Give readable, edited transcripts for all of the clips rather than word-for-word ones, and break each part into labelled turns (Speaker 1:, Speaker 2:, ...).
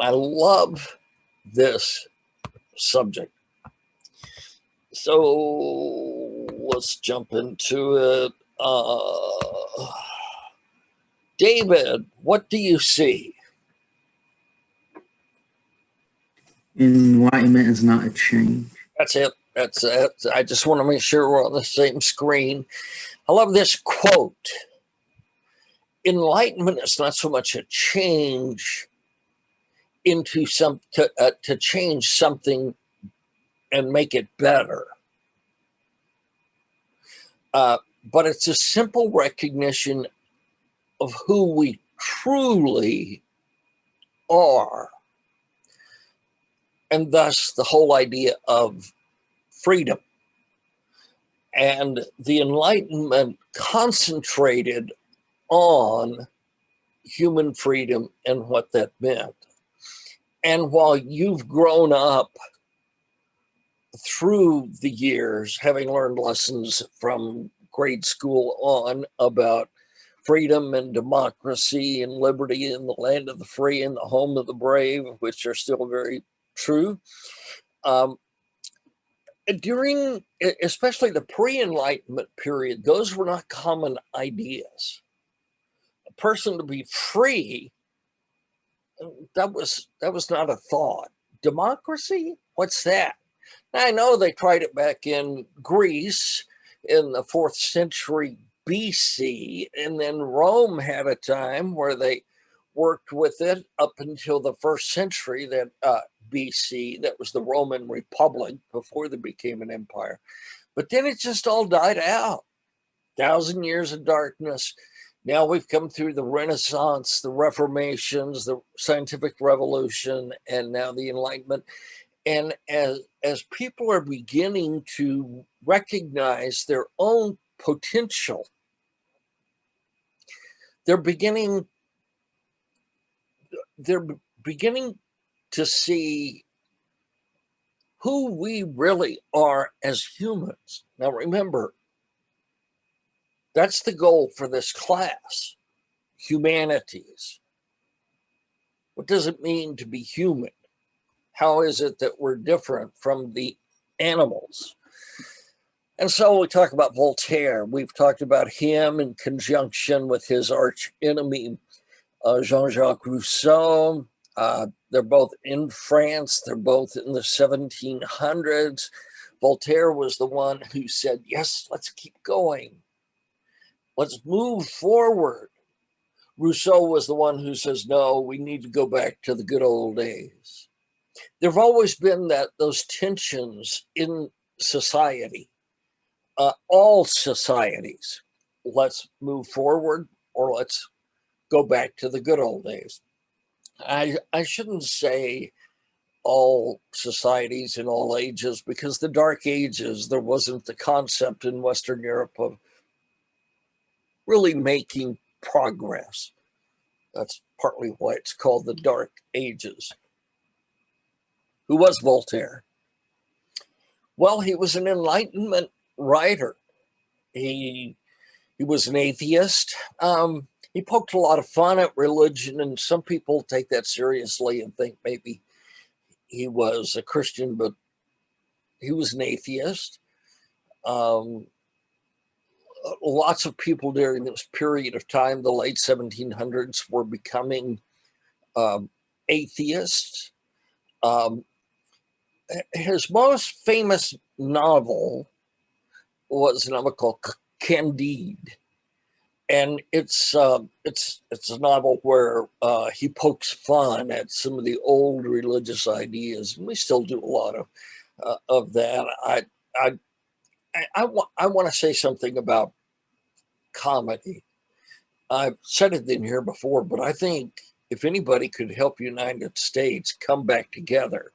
Speaker 1: and I love this subject. So let's jump into it. David, what do you see?
Speaker 2: Enlightenment is not a change.
Speaker 1: That's it. That's it. I just want to make sure we're on the same screen. I love this quote. Enlightenment is not so much a change into to change something and make it better. But it's a simple recognition of who we truly are. And thus the whole idea of freedom. And the Enlightenment concentrated on human freedom and what that meant. And while you've grown up through the years, having learned lessons from grade school on about freedom and democracy and liberty in the land of the free and the home of the brave, which are still very true. During, especially the pre-Enlightenment period, those were not common ideas. A person to be free, that was not a thought. Democracy? What's that? Now, I know they tried it back in Greece in the 4th century BC, and then Rome had a time where they worked with it up until the 1st century that BC. That was the Roman Republic before they became an empire. But then it just all died out. 1,000 years of darkness. Now we've come through the Renaissance, the Reformations, the Scientific Revolution, and now the Enlightenment. And as people are beginning to recognize their own potential, they're beginning to see who we really are as humans. Now remember, that's the goal for this class, humanities. What does it mean to be human? How is it that we're different from the animals? And so we talk about Voltaire. We've talked about him in conjunction with his arch enemy, Jean-Jacques Rousseau. They're both in France. They're both in the 1700s. Voltaire was the one who said, yes, let's keep going. Let's move forward. Rousseau was the one who says, no, we need to go back to the good old days. There have always been those tensions in society, all societies. Let's move forward or let's go back to the good old days. I shouldn't say all societies in all ages, because the Dark Ages, there wasn't the concept in Western Europe of really making progress. That's partly why it's called the Dark Ages. Who was Voltaire? Well, he was an Enlightenment writer. He was an atheist. He poked a lot of fun at religion, and some people take that seriously and think maybe he was a Christian, but he was an atheist. Lots of people during this period of time, the late 1700s, were becoming atheists. His most famous novel was a novel called Candide. And it's a novel where he pokes fun at some of the old religious ideas, and we still do a lot of that. I want to say something about comedy. I've said it in here before, but I think if anybody could help United States come back together,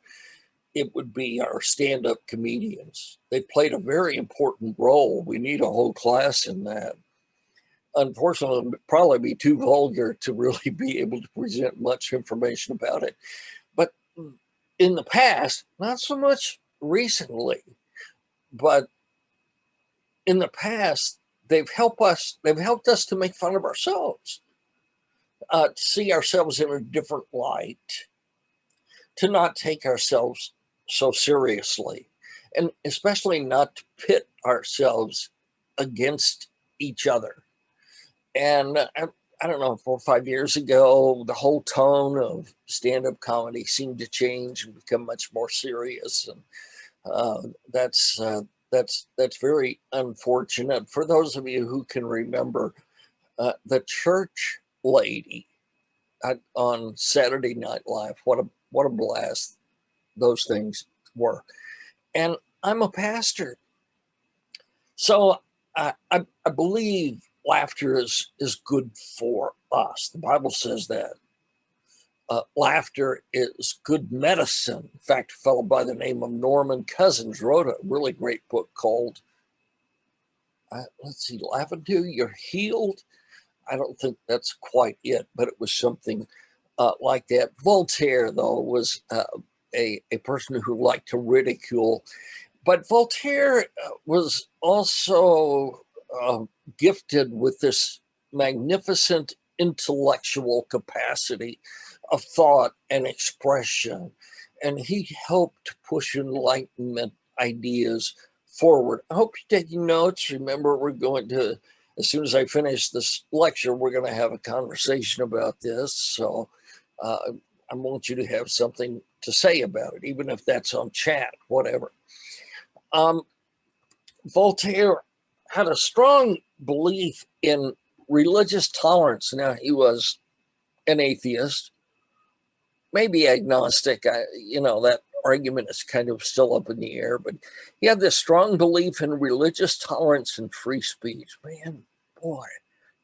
Speaker 1: it would be our stand-up comedians. They played a very important role. We need a whole class in that. Unfortunately, it would probably be too vulgar to really be able to present much information about it. But in the past, not so much recently, but in the past, they've helped us to make fun of ourselves, to see ourselves in a different light. to not take ourselves so seriously, and especially not to pit ourselves against each other. And I don't know, 4 or 5 years ago, the whole tone of stand-up comedy seemed to change and become much more serious, and that's very unfortunate. For those of you who can remember, the church lady on Saturday Night Live, what a blast those things were. And I'm a pastor, so I believe laughter is good for us. The Bible says that. Laughter is good medicine. In fact, a fellow by the name of Norman Cousins wrote a really great book called, let's see, Laugh Until You're Healed. I don't think that's quite it, but it was something like that. Voltaire, though, was a person who liked to ridicule. But Voltaire was also gifted with this magnificent intellectual capacity of thought and expression. And he helped push Enlightenment ideas forward. I hope you're taking notes. Remember, we're going to, as soon as I finish this lecture, we're going to have a conversation about this. So I want you to have something to say about it, even if that's on chat, whatever. Voltaire had a strong belief in religious tolerance. Now, he was an atheist, maybe agnostic. That argument is kind of still up in the air, but he had this strong belief in religious tolerance and free speech. Man, boy,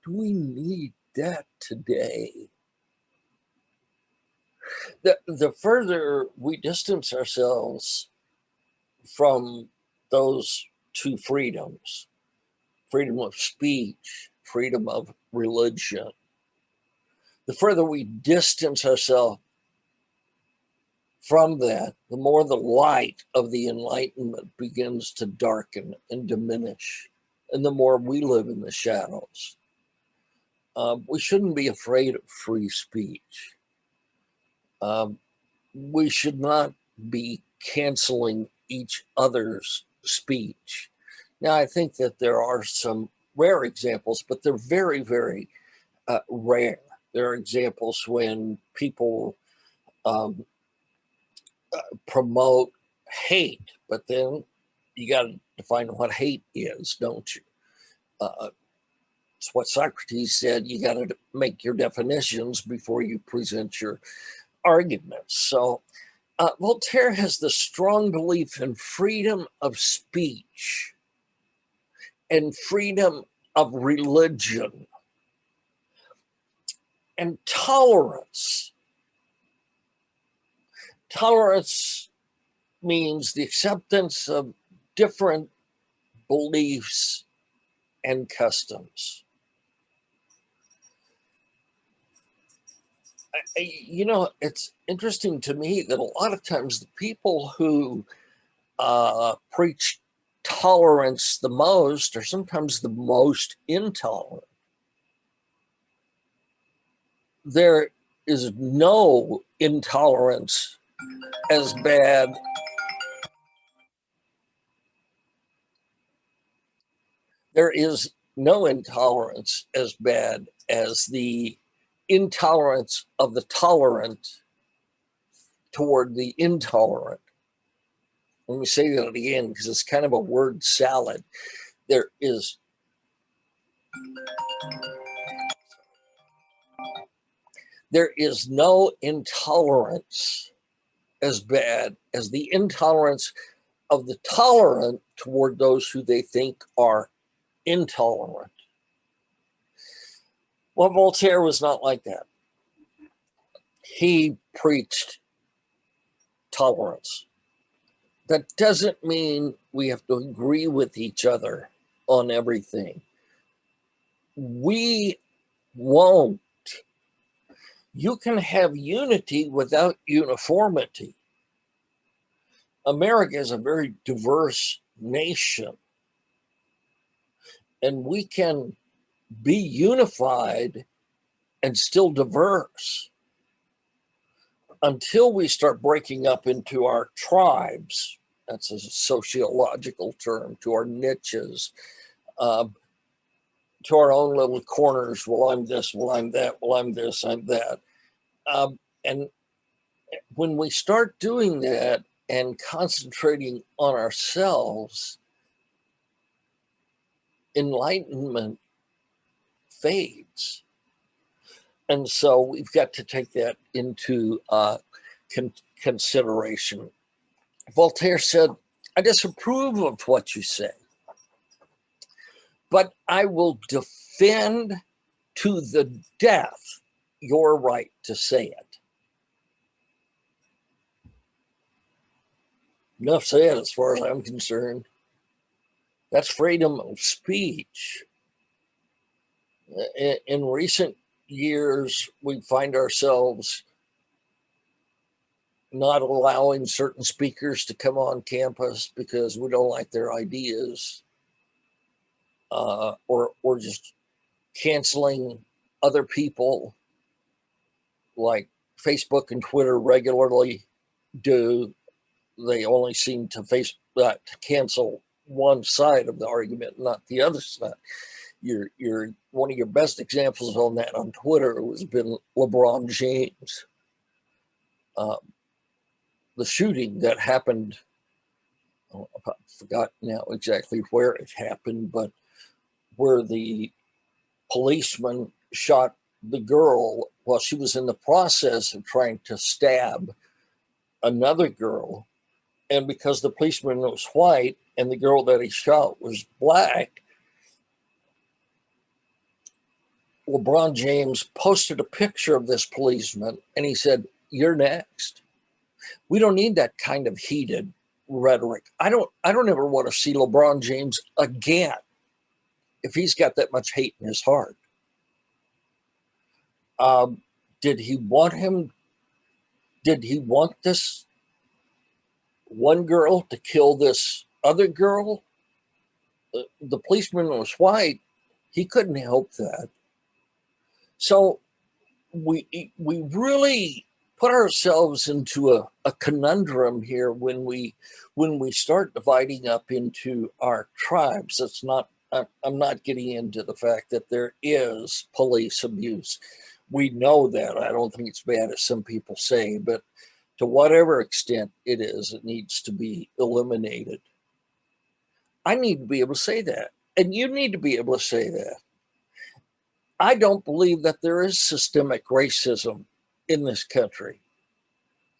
Speaker 1: do we need that today? The further we distance ourselves from those two freedoms, freedom of speech, freedom of religion, the further we distance ourselves from that, the more the light of the Enlightenment begins to darken and diminish, and the more we live in the shadows. We shouldn't be afraid of free speech. We should not be canceling each other's speech. Now, I think that there are some rare examples, but they're very, very rare. There are examples when people promote hate, but then you got to define what hate is, don't you? It's what Socrates said. You got to make your definitions before you present your arguments. So Voltaire has the strong belief in freedom of speech and freedom of religion and tolerance. Tolerance means the acceptance of different beliefs and customs. It's interesting to me that a lot of times the people who preach tolerance the most are sometimes the most intolerant. There is no intolerance as bad there is no intolerance as bad as the intolerance of the tolerant toward the intolerant. Let me say that again, because it's kind of a word salad. There is no intolerance as bad as the intolerance of the tolerant toward those who they think are intolerant. Well, Voltaire was not like that. He preached tolerance. That doesn't mean we have to agree with each other on everything. We won't. You can have unity without uniformity. America is a very diverse nation, and we can be unified and still diverse. until we start breaking up into our tribes, that's a sociological term, to our niches, to our own little corners. Well, I'm this, well, I'm that, well, I'm this, I'm that. And when we start doing that and concentrating on ourselves, enlightenment fades. And so we've got to take that into consideration. Voltaire said, I disapprove of what you say, but I will defend to the death your right to say it. Enough said as far as I'm concerned. That's freedom of speech. In recent years, we find ourselves not allowing certain speakers to come on campus because we don't like their ideas, or just canceling other people like Facebook and Twitter regularly do. They only seem to cancel one side of the argument, not the other side. You're one of your best examples on that on Twitter has been LeBron James. The shooting that happened, I forgot now exactly where it happened, but where the policeman shot the girl while she was in the process of trying to stab another girl. And because the policeman was white and the girl that he shot was black, LeBron James posted a picture of this policeman and he said, "You're next." We don't need that kind of heated rhetoric. I don't ever want to see LeBron James again if he's got that much hate in his heart. Did he want this one girl to kill this other girl? The policeman was white. He couldn't help that. So we really put ourselves into a conundrum here when we start dividing up into our tribes. It's not, I'm not getting into the fact that there is police abuse. We know that. I don't think it's bad as some people say, but to whatever extent it is, it needs to be eliminated. I need to be able to say that, and you need to be able to say that. I don't believe that there is systemic racism in this country.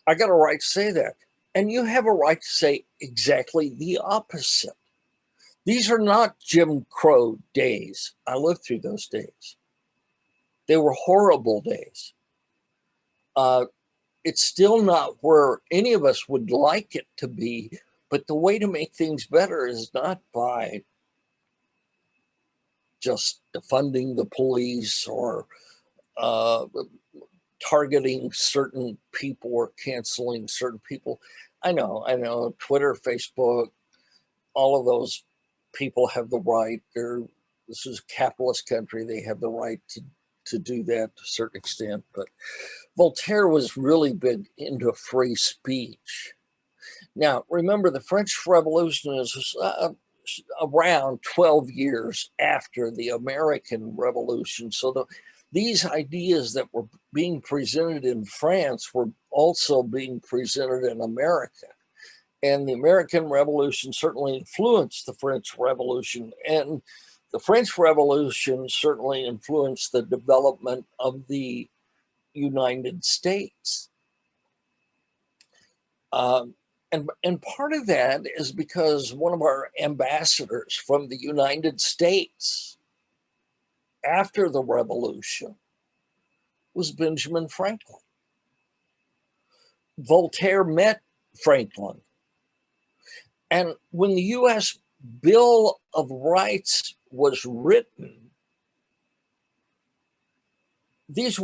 Speaker 1: I got a right to say that. And you have a right to say exactly the opposite. These are not Jim Crow days. I lived through those days. They were horrible days. It's still not where any of us would like it to be, but the way to make things better is not by just defunding the police or targeting certain people or canceling certain people. I know, Twitter, Facebook, all of those people have the right. This is a capitalist country. They have the right to do that to a certain extent. But Voltaire was really big into free speech. Now, remember, the French Revolution is around 12 years after the American Revolution. So these ideas that were being presented in France were also being presented in America. And the American Revolution certainly influenced the French Revolution. And the French Revolution certainly influenced the development of the United States. And part of that is because one of our ambassadors from the United States after the revolution was Benjamin Franklin. Voltaire met Franklin. And when the U.S. Bill of Rights was written, these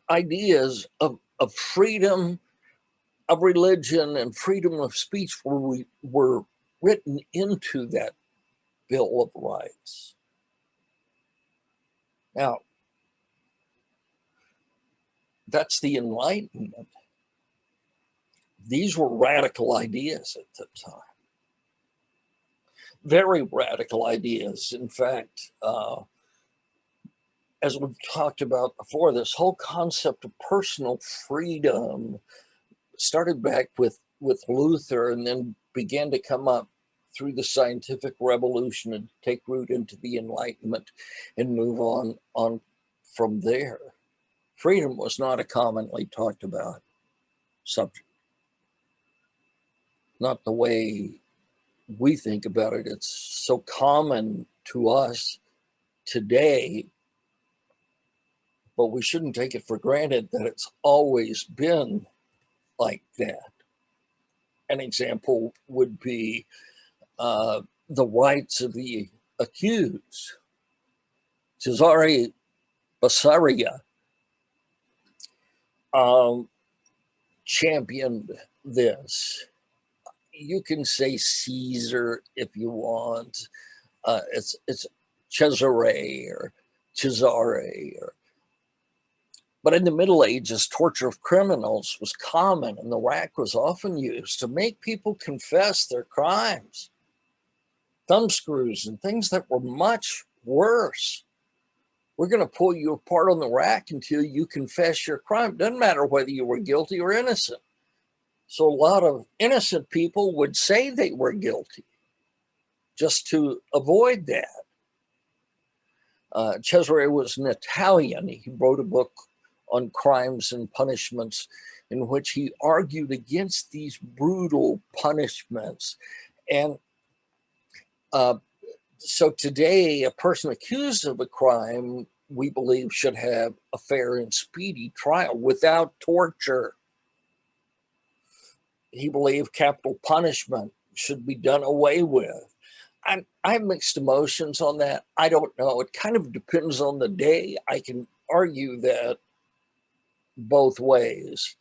Speaker 1: ideas of freedom of religion and freedom of speech were written into that Bill of Rights. Now, That's the Enlightenment. These were radical ideas at the time. Very radical ideas. In fact, as we've talked about before, this whole concept of personal freedom started back with Luther and then began to come up through the scientific revolution and take root into the Enlightenment and move on from there. Freedom was not a commonly talked about subject. Not the way we think about it. It's so common to us today, but we shouldn't take it for granted that it's always been like that. An example would be the rights of the accused. Cesare Bassaria championed this. You can say Caesar if you want. It's Cesare or Cesare. But in the Middle Ages, torture of criminals was common, and the rack was often used to make people confess their crimes. Thumbscrews and things that were much worse. We're going to pull you apart on the rack until you confess your crime. Doesn't matter whether you were guilty or innocent. So a lot of innocent people would say they were guilty just to avoid that. Cesare was an Italian. He wrote a book on crimes and punishments in which he argued against these brutal punishments. And so today, a person accused of a crime, we believe, should have a fair and speedy trial without torture. He believed capital punishment should be done away with. I have mixed emotions on that. I don't know. It kind of depends on the day. I can argue that both ways.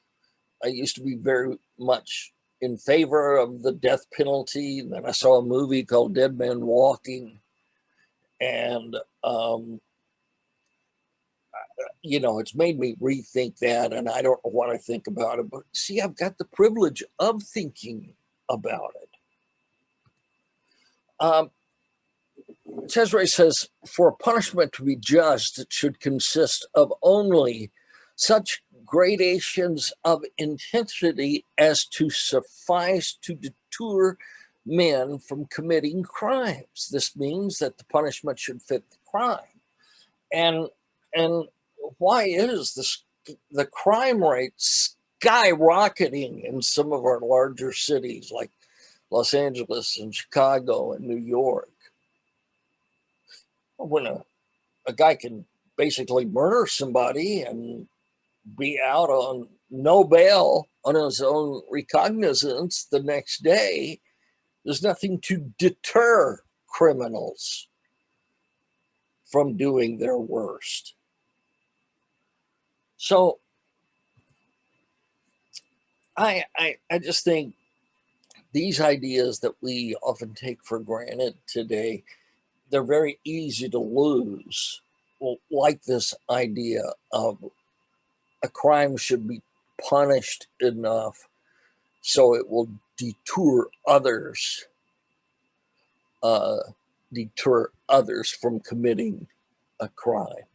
Speaker 1: I used to be very much in favor of the death penalty. And then I saw a movie called Dead Man Walking. And, it's made me rethink that. And I don't know what I think about it. But see, I've got the privilege of thinking about it. Cesare says, for a punishment to be just, it should consist of only such gradations of intensity as to suffice to deter men from committing crimes. This means that the punishment should fit the crime. And why is the crime rate skyrocketing in some of our larger cities like Los Angeles and Chicago and New York? When a guy can basically murder somebody and be out on no bail on his own recognizance the next day, there's nothing to deter criminals from doing their worst. So I just think these ideas that we often take for granted today, they're very easy to lose. Well, like this idea of a crime should be punished enough so it will deter others from committing a crime.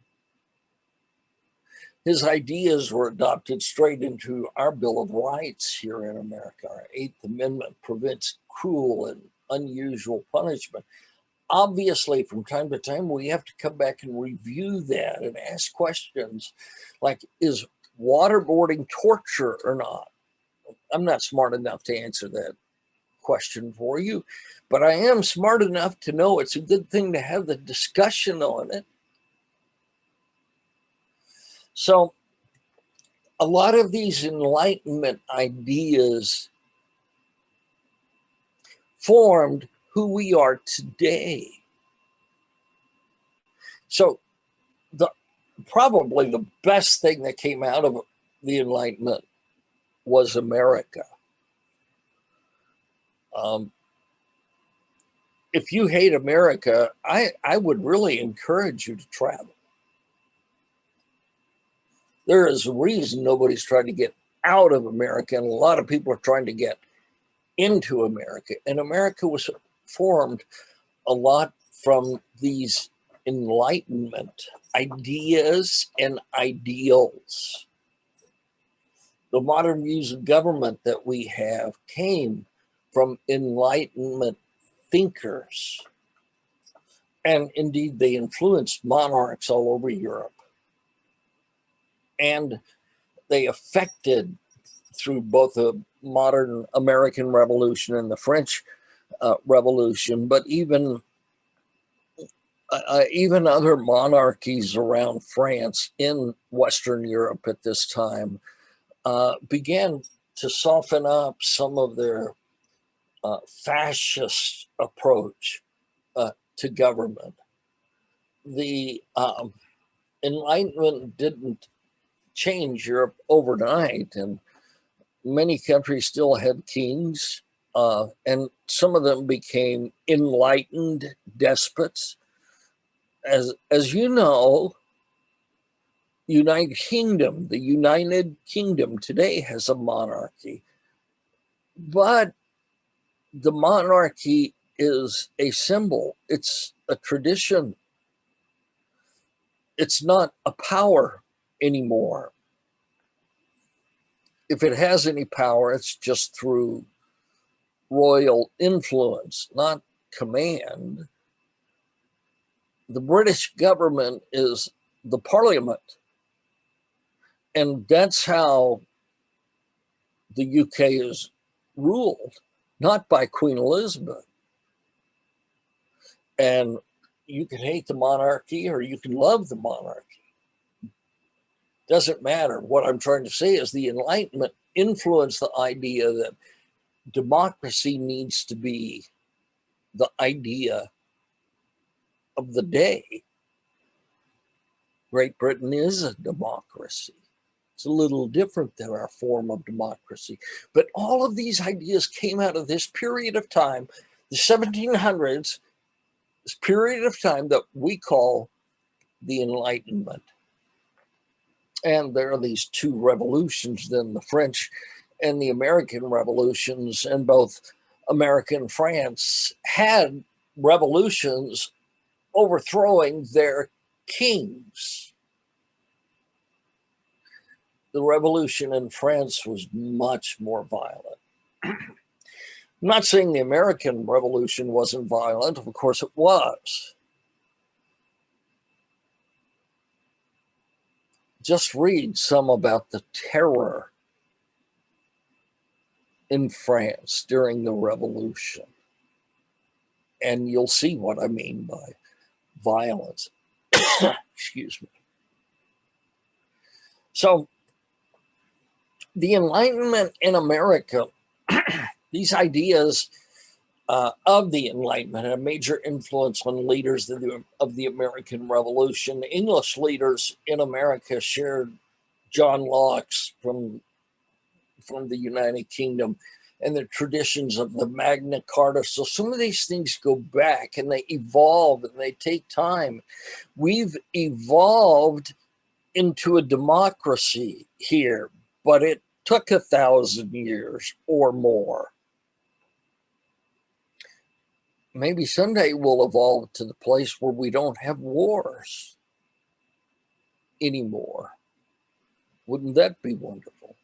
Speaker 1: His ideas were adopted straight into our Bill of Rights here in America. Our Eighth Amendment prevents cruel and unusual punishment. Obviously, from time to time, we have to come back and review that and ask questions like, is waterboarding torture or not? I'm not smart enough to answer that question for you, but I am smart enough to know it's a good thing to have the discussion on it. So a lot of these Enlightenment ideas formed who we are today. So probably the best thing that came out of the Enlightenment was America. If you hate America, I would really encourage you to travel. There is a reason nobody's trying to get out of America, and a lot of people are trying to get into America. And America was formed a lot from these Enlightenment ideas and ideals. The modern views of government that we have came from Enlightenment thinkers. And indeed, they influenced monarchs all over Europe. And they affected, through both the modern American Revolution and the French Revolution, but even other monarchies around France in Western Europe at this time began to soften up some of their fascist approach to government. The Enlightenment didn't change Europe overnight, and many countries still had kings, and some of them became enlightened despots. As you know, the United Kingdom today has a monarchy, but the monarchy is a symbol. It's a tradition. It's not a power anymore. If it has any power, it's just through royal influence, not command. The British government is the parliament. And that's how the UK is ruled, not by Queen Elizabeth. And you can hate the monarchy or you can love the monarchy. Doesn't matter. What I'm trying to say is the Enlightenment influenced the idea that democracy needs to be the idea of the day. Great Britain is a democracy. It's a little different than our form of democracy. But all of these ideas came out of this period of time, the 1700s, this period of time that we call the Enlightenment. And there are these two revolutions, then the French and the American revolutions, and both America and France had revolutions overthrowing their kings. The revolution in France was much more violent. I'm not saying the American Revolution wasn't violent, of course it was. Just read some about the terror in France during the revolution, and you'll see what I mean by violence. Excuse me. So, the Enlightenment in America, these ideas of the Enlightenment had a major influence on leaders of the American Revolution. English leaders in America shared John Locke's from the United Kingdom and the traditions of the Magna Carta. So some of these things go back and they evolve and they take time. We've evolved into a democracy here, but it took 1,000 years or more. Maybe someday we'll evolve to the place where we don't have wars anymore. Wouldn't that be wonderful?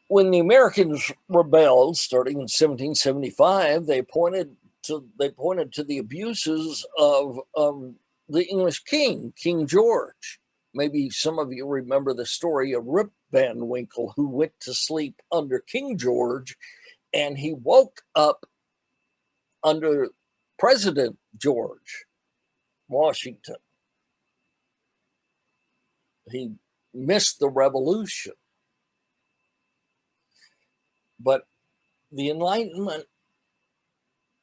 Speaker 1: When the Americans rebelled, starting in 1775, they pointed to the abuses of the English king, King George. Maybe some of you remember the story of Rip Van Winkle, who went to sleep under King George, and he woke up under President George Washington. He missed the revolution. But the Enlightenment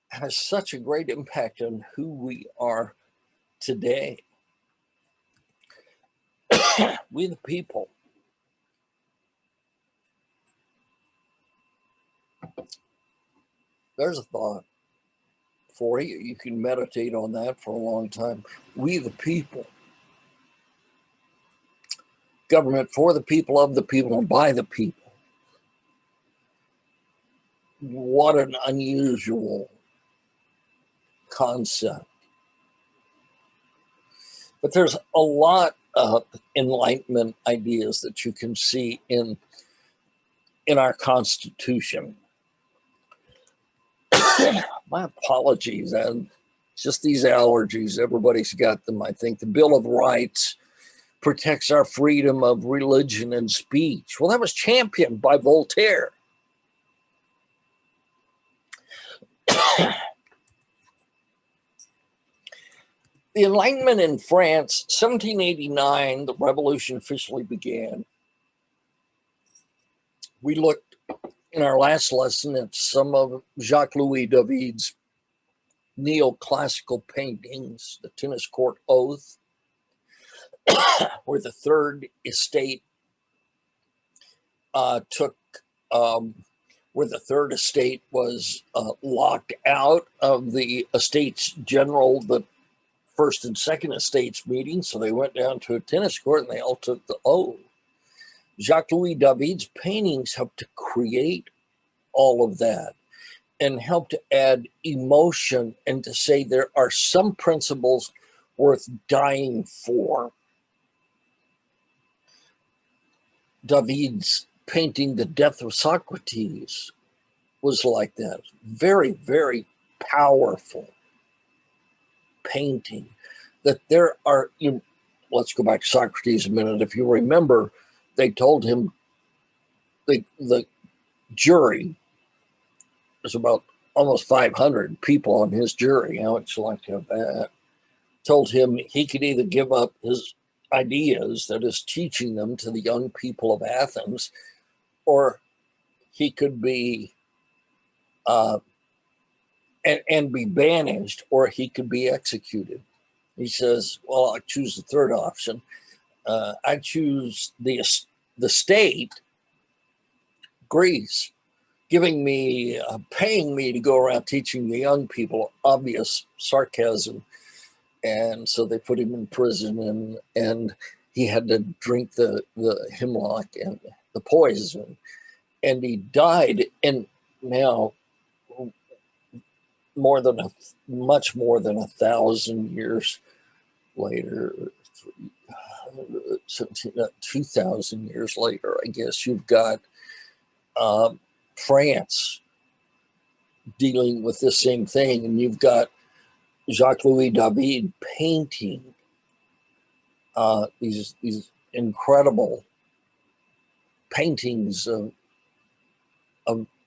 Speaker 1: has such a great impact on who we are today. We the people. There's a thought for you. You can meditate on that for a long time. We the people. government for the people, of the people, and by the people. What an unusual concept. But there's a lot of Enlightenment ideas that you can see in our Constitution. My apologies, and just these allergies, everybody's got them. I think the Bill of Rights protects our freedom of religion and speech. Well, that was championed by Voltaire. The Enlightenment in France, 1789, the revolution officially began. We looked in our last lesson at some of Jacques-Louis David's neoclassical paintings, the Tennis Court Oath, where the Third Estate where the Third Estate was locked out of the Estates General, the First and Second Estates meeting, so they went down to a tennis court and they all took the oath. Jacques-Louis David's paintings helped to create all of that and helped to add emotion and to say there are some principles worth dying for. David's painting The Death of Socrates was like that. Very, very powerful painting. That there are, let's go back to Socrates a minute. If you remember, they told him, the jury, there's about almost 500 people on his jury, how much you like to have that, told him he could either give up his ideas, that is teaching them to the young people of Athens, or he could be and be banished, or he could be executed. He says, well, I choose the third option. I choose the state, Greece, giving me, paying me to go around teaching the young people, obvious sarcasm. And so they put him in prison, and he had to drink the hemlock and the poison, and he died. And now, much more than 1,000 years later, 2,000 years later, I guess, you've got France dealing with the same thing, and you've got Jacques-Louis David painting these incredible paintings of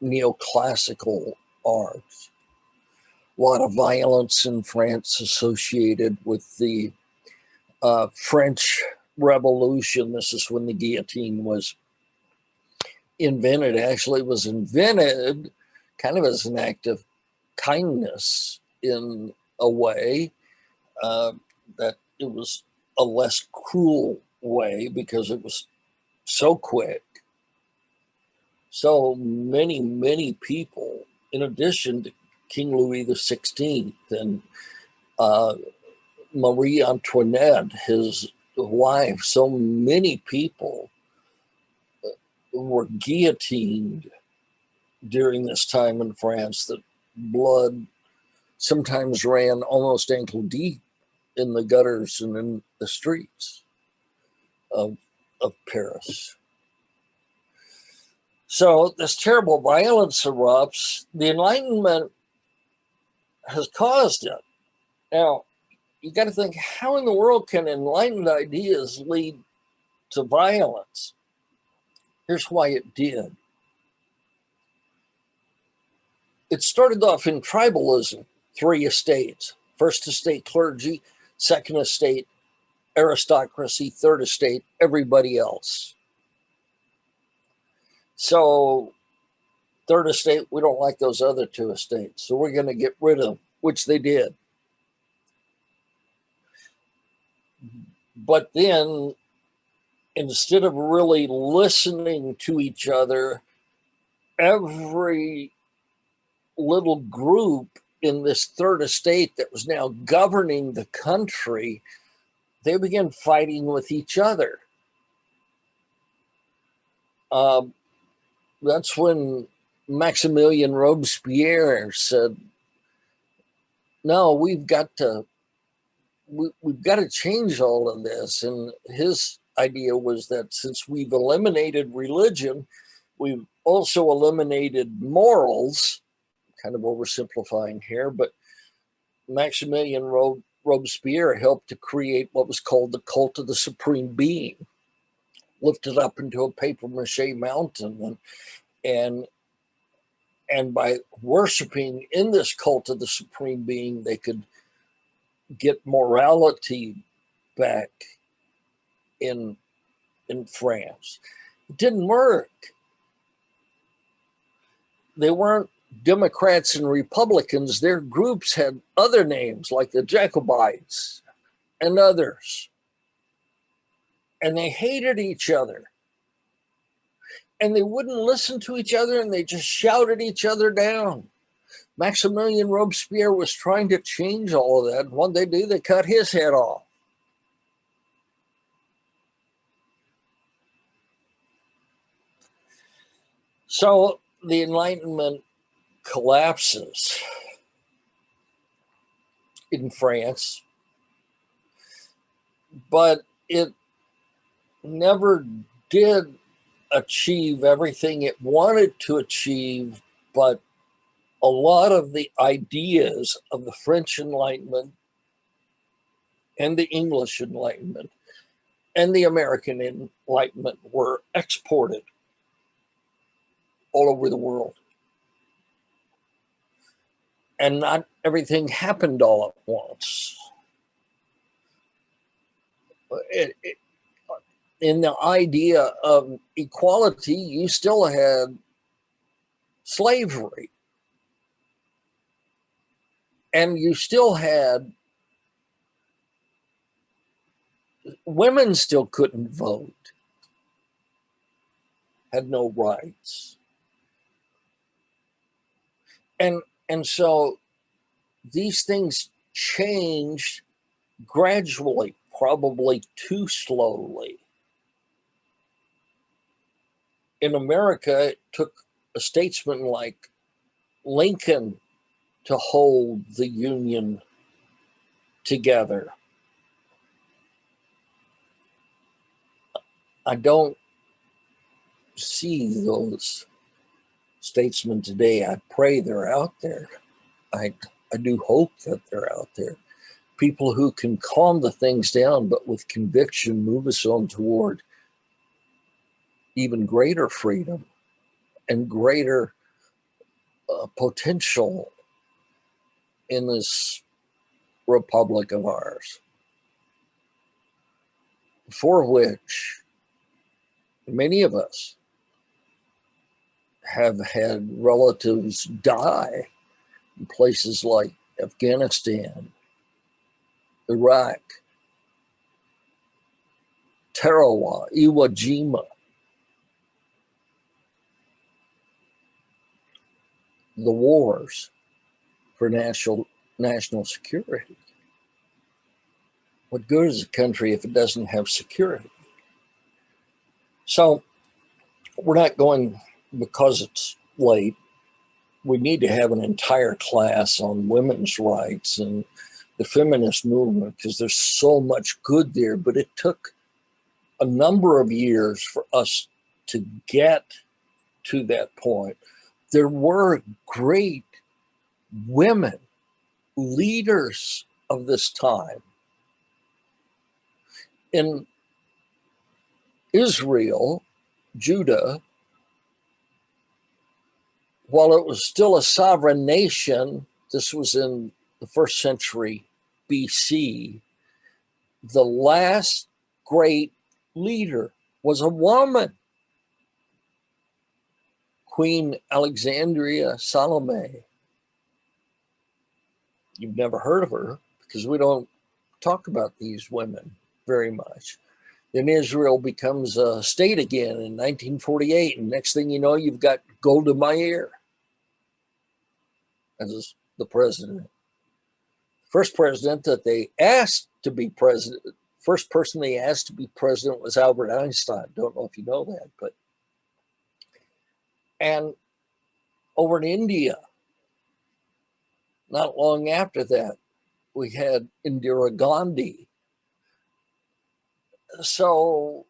Speaker 1: neoclassical art. A lot of violence in France associated with the French Revolution. This is when the guillotine was invented. Actually, it was invented kind of as an act of kindness in a way, that it was a less cruel way because it was so quick. So many people, in addition to King Louis XVI and Marie Antoinette, his wife, so many people were guillotined during this time in France that blood sometimes ran almost ankle deep in the gutters and in the streets of Paris. So this terrible violence erupts. The Enlightenment has caused it. Now, you got to think, how in the world can enlightened ideas lead to violence? Here's why it did. It started off in tribalism, 3 estates: first estate clergy, second estate aristocracy, third estate everybody else. So third estate, we don't like those other 2 estates, so we're going to get rid of them, which they did. But then, instead of really listening to each other, every little group in this third estate that was now governing the country, they began fighting with each other. That's when Maximilien Robespierre said, no, we've got to change all of this. And his idea was that since we've eliminated religion, we've also eliminated morals, kind of oversimplifying here, but Maximilien Robespierre helped to create what was called the cult of the supreme being, lifted up into a paper mache mountain, and by worshiping in this cult of the supreme being, they could get morality back in France. It didn't work. They weren't Democrats and Republicans. Their groups had other names like the Jacobites and others. And they hated each other. And they wouldn't listen to each other, and they just shouted each other down. Maximilien Robespierre was trying to change all of that. And what they do, they cut his head off. So the Enlightenment collapses in France, but it never did achieve everything it wanted to achieve, but a lot of the ideas of the French Enlightenment and the English Enlightenment and the American Enlightenment were exported all over the world. And not everything happened all at once. In the idea of equality, you still had slavery. And you still had women still couldn't vote, had no rights. And so these things changed gradually, probably too slowly. In America, it took a statesman like Lincoln to hold the Union together. I don't see those statesmen today. I pray they're out there. I do hope that they're out there. People who can calm the things down, but with conviction move us on toward even greater freedom and greater potential in this republic of ours, for which many of us have had relatives die in places like Afghanistan, Iraq, Tarawa, Iwo Jima, the wars for national security. What good is a country if it doesn't have security? So we're not going because it's late. We need to have an entire class on women's rights and the feminist movement because there's so much good there, but it took a number of years for us to get to that point. There were great women leaders of this time. In Israel, Judah, while it was still a sovereign nation, this was in the 1st century BC, the last great leader was a woman, Queen Alexandria Salome. You've never heard of her because we don't talk about these women very much. Then Israel becomes a state again in 1948, and next thing you know, you've got Golda Meir as the president. First president that they asked to be president, first person they asked to be president was Albert Einstein. Don't know if you know that, but And over in India, not long after that, we had Indira Gandhi. So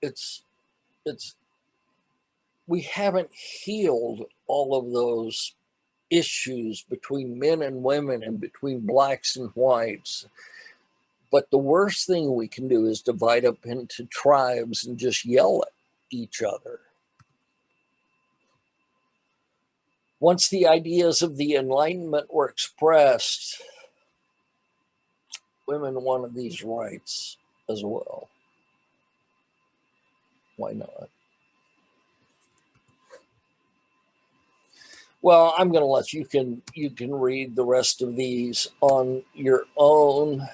Speaker 1: it's we haven't healed all of those issues between men and women and between blacks and whites. But the worst thing we can do is divide up into tribes and just yell at each other. Once the ideas of the Enlightenment were expressed, women wanted these rights as well. Why not? Well, I'm going to let you can read the rest of these on your own.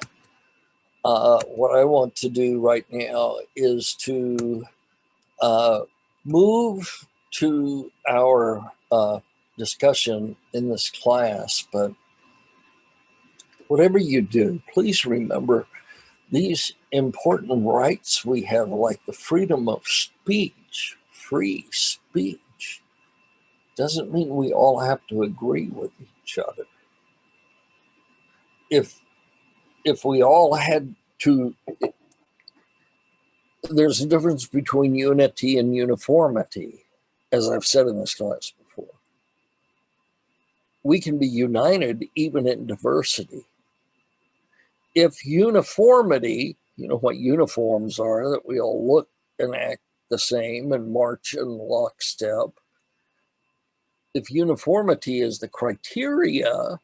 Speaker 1: What I want to do right now is to move to our discussion in this class. But whatever you do, please remember these important rights we have, like the freedom of speech, free speech, doesn't mean we all have to agree with each other. If we all had to, there's a difference between unity and uniformity, as I've said in this class before. We can be united even in diversity. If uniformity, you know what uniforms are, that we all look and act the same and march in lockstep. If uniformity is the criteria,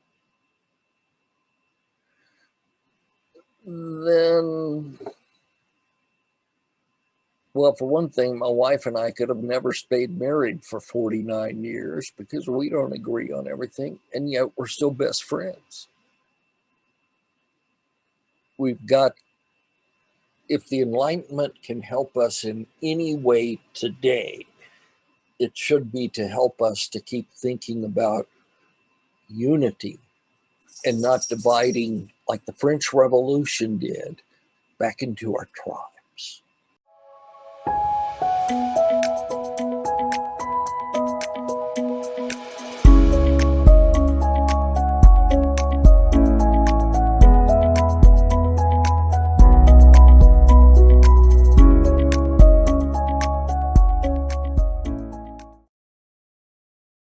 Speaker 1: then, well, for one thing, my wife and I could have never stayed married for 49 years because we don't agree on everything, and yet we're still best friends. We've got, if the Enlightenment can help us in any way today, it should be to help us to keep thinking about unity and not dividing like the French Revolution did back into our tribes.